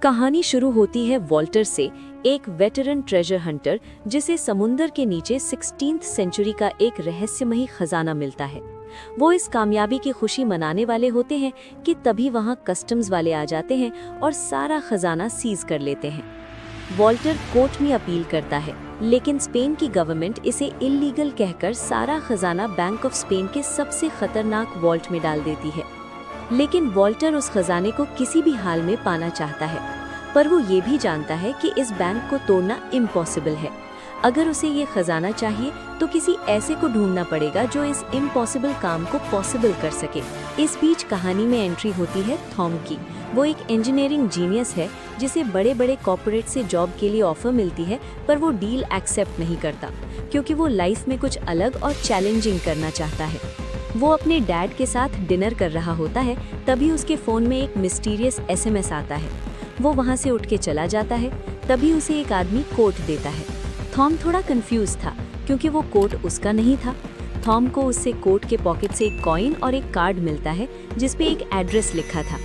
कहानी शुरू होती है वॉल्टर से, एक वेटरन ट्रेजर हंटर जिसे समुंदर के नीचे 16th सेंचुरी का एक रहस्यमयी खजाना मिलता है। वो इस कामयाबी की खुशी मनाने वाले होते हैं कि तभी वहां कस्टम्स वाले आ जाते हैं और सारा खजाना सीज कर लेते हैं। वॉल्टर कोर्ट में अपील करता है, लेकिन स्पेन की गवर्नमेंट इसे इल्लीगल कहकर सारा खजाना बैंक ऑफ स्पेन के सबसे खतरनाक वॉल्ट में डाल देती है। लेकिन वॉल्टर उस खजाने को किसी भी हाल में पाना चाहता है, पर वो ये भी जानता है कि इस बैंक को तोड़ना इम्पॉसिबल है। अगर उसे ये खजाना चाहिए तो किसी ऐसे को ढूंढना पड़ेगा जो इस इम्पॉसिबल काम को पॉसिबल कर सके। इस बीच कहानी में एंट्री होती है थॉम की। वो एक इंजीनियरिंग जीनियस है जिसे बड़े बड़े कॉर्पोरेट से जॉब के लिए ऑफर मिलती है, पर वो डील एक्सेप्ट नहीं करता क्योंकि वो लाइफ में कुछ अलग और चैलेंजिंग करना चाहता है। वो अपने डैड के साथ डिनर कर रहा होता है, तभी उसके फ़ोन में एक मिस्टीरियस SMS आता है। वो वहाँ से उठ के चला जाता है, तभी उसे एक आदमी कोट देता है। थॉम थोड़ा कंफ्यूज था क्योंकि वो कोट उसका नहीं था। थॉम को उससे कोट के पॉकेट से एक कॉइन और एक कार्ड मिलता है जिसपे एक एड्रेस लिखा था।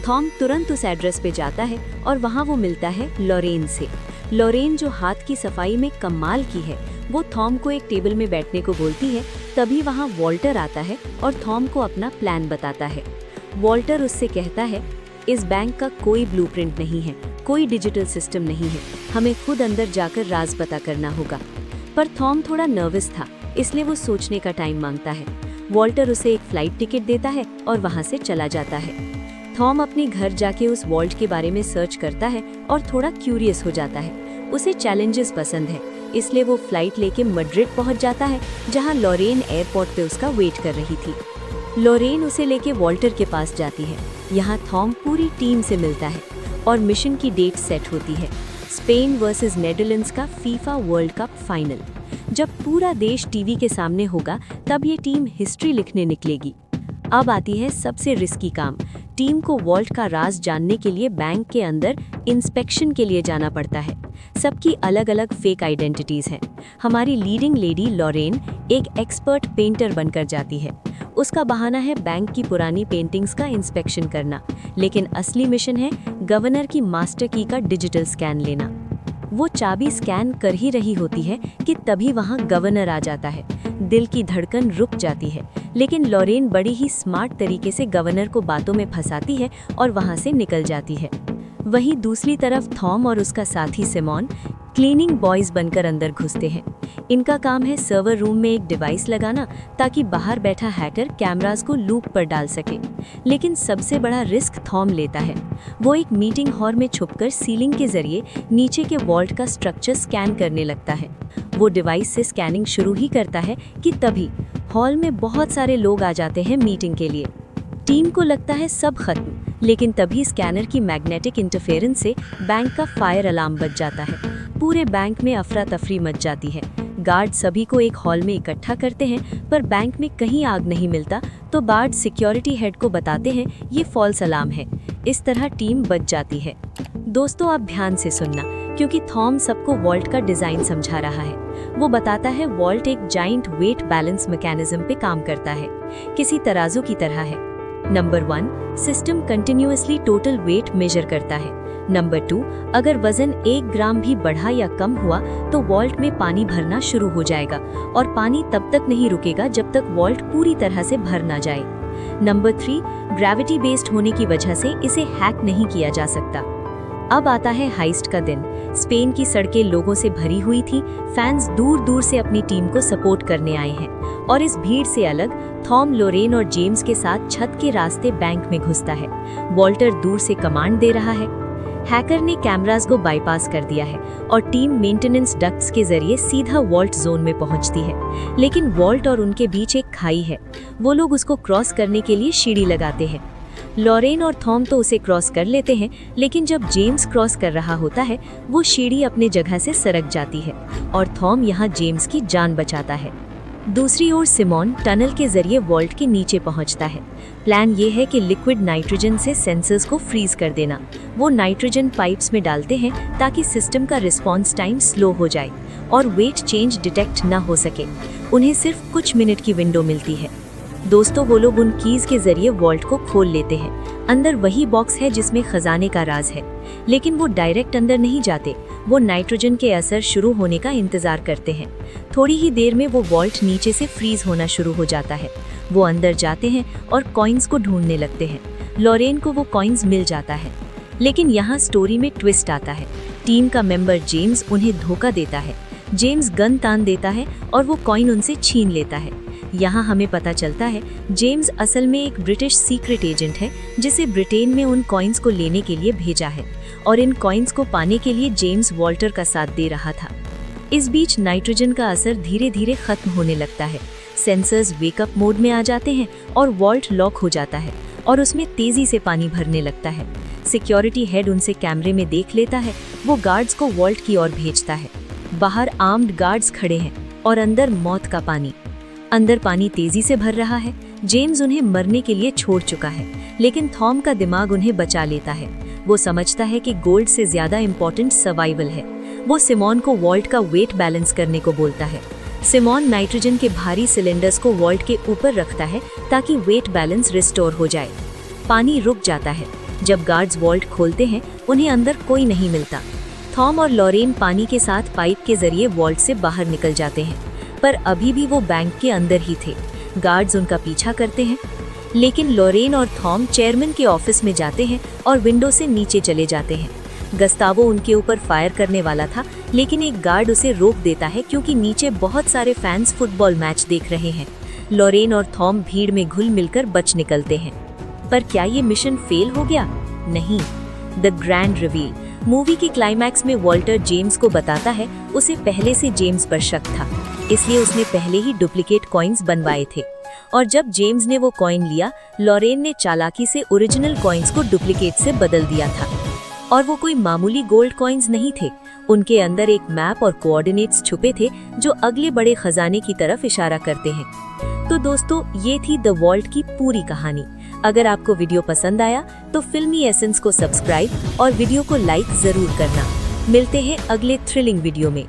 थॉम तुरंत उस एड्रेस पे जाता है और वहाँ वो मिलता है लॉरेन से। लॉरेन जो हाथ की सफाई में कमाल की है, वो थॉम को एक टेबल में बैठने को बोलती है। तभी वहाँ वॉल्टर आता है और थॉम को अपना प्लान बताता है। वॉल्टर उससे कहता है, इस बैंक का कोई ब्लूप्रिंट नहीं है, कोई डिजिटल सिस्टम नहीं है, हमें खुद अंदर जाकर राज पता करना होगा। पर थॉम थोड़ा नर्वस था, इसलिए वो सोचने का टाइम मांगता है। वॉल्टर उसे एक फ्लाइट टिकट देता है और वहाँ से चला जाता है। थॉम अपने घर जाके उस वॉल्ट के बारे में सर्च करता है और थोड़ा क्यूरियस हो जाता है। उसे चैलेंजेस पसंद है, इसलिए वो फ्लाइट लेके मैड्रिड पहुंच जाता है, जहां लॉरेन एयरपोर्ट पे उसका वेट कर रही थी। लॉरेन उसे लेके वॉल्टर के पास जाती है। यहाँ थॉम पूरी टीम से मिलता है और मिशन की डेट सेट होती है, स्पेन वर्सेस नेदरलैंड्स का फीफा वर्ल्ड कप फाइनल। जब पूरा देश टीवी के सामने होगा तब ये टीम हिस्ट्री लिखने निकलेगी। अब आती है सबसे रिस्की काम। टीम को वॉल्ट का राज जानने के लिए बैंक के अंदर इंस्पेक्शन के लिए जाना पड़ता है। सबकी अलग अलग फेक आइडेंटिटीज हैं। हमारी लीडिंग लेडी लॉरेन एक एक्सपर्ट पेंटर बनकर जाती है। उसका बहाना है बैंक की पुरानी पेंटिंग्स का इंस्पेक्शन करना, लेकिन असली मिशन है गवर्नर की मास्टर की का डिजिटल स्कैन लेना। वो चाबी स्कैन कर ही रही होती है कि तभी वहाँ गवर्नर आ जाता है। दिल की धड़कन रुक जाती है, लेकिन लॉरेन बड़ी ही स्मार्ट तरीके से गवर्नर को बातों में फंसाती है और वहाँ से निकल जाती है। वहीं दूसरी तरफ थॉम और उसका साथी सिमोन क्लीनिंग बॉयज बनकर अंदर घुसते हैं। इनका काम है सर्वर रूम में एक डिवाइस लगाना ताकि बाहर बैठा हैकर कैमरास को लूप पर डाल सके। लेकिन सबसे बड़ा रिस्क थॉम लेता है। वो एक मीटिंग हॉल में छुपकर सीलिंग के जरिए नीचे के वॉल्ट का स्ट्रक्चर स्कैन करने लगता है। वो डिवाइस से स्कैनिंग शुरू ही करता है कि तभी हॉल में बहुत सारे लोग आ जाते हैं मीटिंग के लिए। टीम को लगता है सब खत्म, लेकिन तभी स्कैनर की मैग्नेटिक इंटरफेरेंस से बैंक का फायर अलार्म बज जाता है। पूरे बैंक में अफरा तफरी मच जाती है। गार्ड सभी को एक हॉल में इकट्ठा करते हैं, पर बैंक में कहीं आग नहीं मिलता, तो बार्ड सिक्योरिटी हेड को बताते हैं ये फॉल्स अलार्म है। इस तरह टीम बच जाती है। दोस्तों, आप ध्यान से सुनना, क्योंकि थॉम सबको वॉल्ट का डिजाइन समझा रहा है। वो बताता है वॉल्ट एक जाइंट वेट बैलेंस मैकेनिज्म पे काम करता है, किसी तराजू की तरह है। Number 1, system continuously total weight measure करता है। नंबर 2, अगर वजन 1 ग्राम भी बढ़ा या कम हुआ तो वॉल्ट में पानी भरना शुरू हो जाएगा, और पानी तब तक नहीं रुकेगा जब तक वॉल्ट पूरी तरह से भर ना जाए। नंबर 3, ग्रेविटी बेस्ड होने की वजह से इसे हैक नहीं किया जा सकता। अब आता है हाइस्ट का दिन। स्पेन की सड़कें लोगों से भरी हुई थी। फैंस दूर दूर से अपनी टीम को सपोर्ट करने आए हैं, और इस भीड़ से अलग थॉम लॉरेन और जेम्स के साथ छत के रास्ते बैंक में घुसता है। वॉल्टर दूर से कमांड दे रहा है। हैकर ने कैमरास को बाईपास कर दिया है और टीम मेंटेनेंस डक्ट्स के जरिए सीधा वॉल्ट जोन में पहुंचती है। लेकिन वॉल्ट और उनके बीच एक खाई है। वो लोग उसको क्रॉस करने के लिए सीढ़ी लगाते हैं। लॉरेन और थॉम तो उसे क्रॉस कर लेते हैं, लेकिन जब जेम्स क्रॉस कर रहा होता है वो सीढ़ी अपने जगह से सरक जाती है और थॉम यहाँ जेम्स की जान बचाता है। दूसरी ओर सिमोन टनल के जरिए वॉल्ट के नीचे पहुंचता है। प्लान ये है कि लिक्विड नाइट्रोजन से सेंसर्स को फ्रीज कर देना। वो नाइट्रोजन पाइप्स में डालते हैं ताकि सिस्टम का रिस्पॉन्स टाइम स्लो हो जाए और वेट चेंज डिटेक्ट ना हो सके। उन्हें सिर्फ कुछ मिनट की विंडो मिलती है। दोस्तों वो लोग उन कीज के जरिए वॉल्ट को खोल लेते हैं। अंदर वही बॉक्स है जिसमें खजाने का राज है, लेकिन वो डायरेक्ट अंदर नहीं जाते, वो नाइट्रोजन के असर शुरू होने का इंतजार करते हैं। थोड़ी ही देर में वो वॉल्ट नीचे से फ्रीज होना शुरू हो जाता है। वो अंदर जाते हैं और कॉइन्स को ढूंढने लगते हैं। लॉरेन को वो कॉइन्स मिल जाता है, लेकिन यहाँ स्टोरी में ट्विस्ट आता है। टीम का मेंबर जेम्स उन्हें धोखा देता है। जेम्स गन तान देता है और वो कॉइन उनसे छीन लेता है। यहाँ हमें पता चलता है जेम्स असल में एक ब्रिटिश सीक्रेट एजेंट है जिसे ब्रिटेन में उन कॉइन्स को लेने के लिए भेजा है, और इन कॉइन्स को पाने के लिए जेम्स वॉल्टर का साथ दे रहा था। इस बीच नाइट्रोजन का असर धीरे धीरे खत्म होने लगता है। सेंसर्स वेकअप मोड में आ जाते हैं और वॉल्ट लॉक हो जाता है और उसमें तेजी से पानी भरने लगता है। सिक्योरिटी हेड उनसे कैमरे में देख लेता है। वो गार्ड्स को वॉल्ट की ओर भेजता है। बाहर आर्म्ड गार्ड्स खड़े हैं और अंदर मौत का पानी। अंदर पानी तेजी से भर रहा है। जेम्स उन्हें मरने के लिए छोड़ चुका है, लेकिन थॉम का दिमाग उन्हें बचा लेता है। वो समझता है कि गोल्ड से ज्यादा इम्पोर्टेंट सर्वाइवल है। वो सिमोन को वॉल्ट का वेट बैलेंस करने को बोलता है। सिमोन नाइट्रोजन के भारी सिलेंडर्स को वॉल्ट के ऊपर रखता है ताकि वेट बैलेंस रिस्टोर हो जाए। पानी रुक जाता है। जब गार्ड्स वॉल्ट खोलते हैं, उन्हें अंदर कोई नहीं मिलता। थॉम और लॉरेन पानी के साथ पाइप के जरिए वॉल्ट से बाहर निकल जाते हैं, पर अभी भी वो बैंक के अंदर ही थे। गार्ड्स उनका पीछा करते हैं, लेकिन लॉरेन और थॉम चेयरमैन के ऑफिस में जाते हैं और विंडो से नीचे चले जाते हैं। गस्तावो उनके ऊपर फायर करने वाला था, लेकिन एक गार्ड उसे रोक देता है क्योंकि नीचे बहुत सारे फैंस फुटबॉल मैच देख रहे हैं। लॉरेन और थॉम भीड़ में घुल मिलकर बच निकलते हैं। पर क्या ये मिशन फेल हो गया? नहीं। The grand reveal. मूवी की क्लाइमैक्स में वॉल्टर जेम्स को बताता है उसे पहले से जेम्स पर शक था, इसलिए उसने पहले ही डुप्लीकेट कॉइन्स बनवाए थे। और जब जेम्स ने वो कॉइन लिया, लॉरेन ने चालाकी से ओरिजिनल कॉइन्स को डुप्लीकेट से बदल दिया था। और वो कोई मामूली गोल्ड कॉइन्स नहीं थे, उनके अंदर एक मैप और कोऑर्डिनेट्स छुपे थे जो अगले बड़े खजाने की तरफ इशारा करते हैं। तो दोस्तों, ये थी द वॉल्ट की पूरी कहानी। अगर आपको वीडियो पसंद आया तो फिल्मी एसेंस को सब्सक्राइब और वीडियो को लाइक जरूर करना। मिलते हैं अगले थ्रिलिंग वीडियो में।